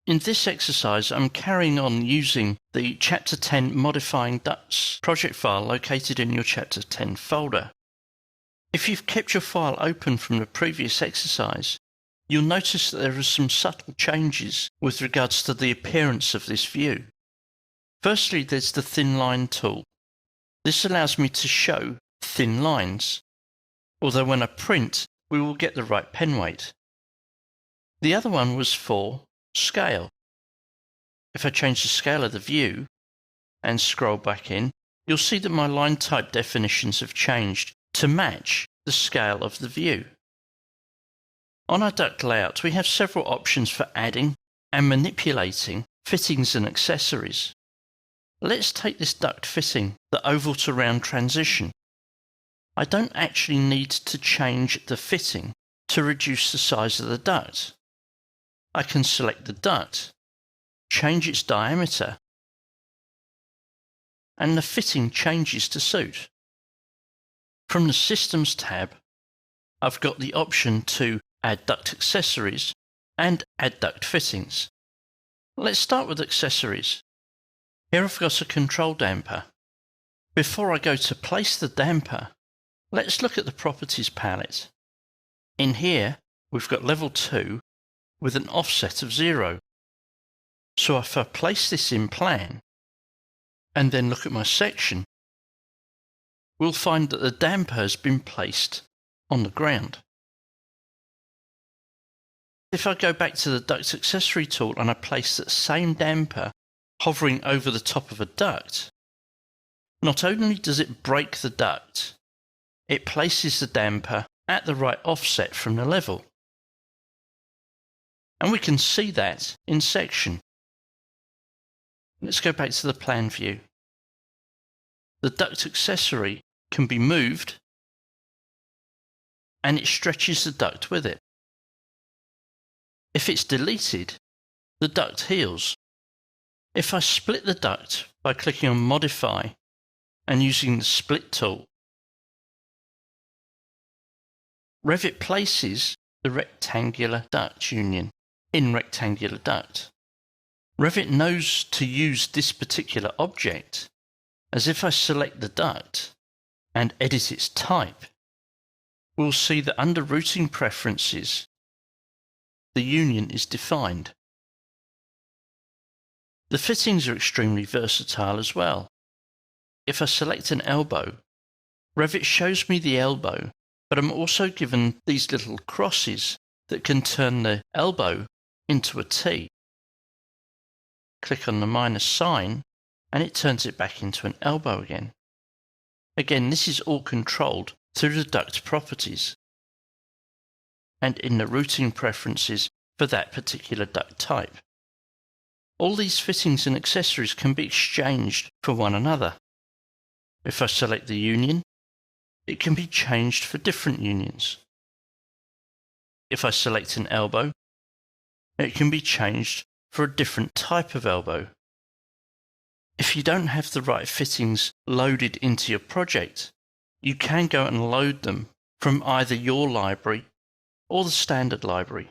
In this exercise, I'm carrying on using the Chapter 10 Modifying Ducts project file located in your Chapter 10 folder. If you've kept your file open from the previous exercise, you'll notice that there are some subtle changes with regards to the appearance of this view. Firstly, there's the thin line tool. This allows me to show thin lines, although when I print, we will get the right pen weight. The other one was for scale. If I change the scale of the view and scroll back in, you'll see that my line type definitions have changed to match the scale of the view. On our duct layout, we have several options for adding and manipulating fittings and accessories. Let's take this duct fitting, the oval to round transition. I don't actually need to change the fitting to reduce the size of the duct. I can select the duct, change its diameter, and the fitting changes to suit. From the Systems tab, I've got the option to add duct accessories and add duct fittings. Let's start with accessories. Here I've got a control damper. Before I go to place the damper, let's look at the Properties palette. In here, we've got level 2 with an offset of 0. So if I place this in Plan, and then look at my section, we'll find that the damper has been placed on the ground. If I go back to the Duct Accessory tool and I place that same damper hovering over the top of a duct, not only does it break the duct, it places the damper at the right offset from the level. And we can see that in section. Let's go back to the plan view. The duct accessory can be moved and it stretches the duct with it. If it's deleted, the duct heals. If I split the duct by clicking on Modify and using the Split tool, Revit places the rectangular duct union in rectangular duct. Revit knows to use this particular object, as if I select the duct and edit its type, we'll see that under Routing Preferences, the union is defined. The fittings are extremely versatile as well. If I select an elbow, Revit shows me the elbow, but I'm also given these little crosses that can turn the elbow into a T. Click on the minus sign and it turns it back into an elbow again. Again, this is all controlled through the duct properties and in the routing preferences for that particular duct type. All these fittings and accessories can be exchanged for one another. If I select the union, it can be changed for different unions. If I select an elbow, it can be changed for a different type of elbow. If you don't have the right fittings loaded into your project, you can go and load them from either your library or the standard library.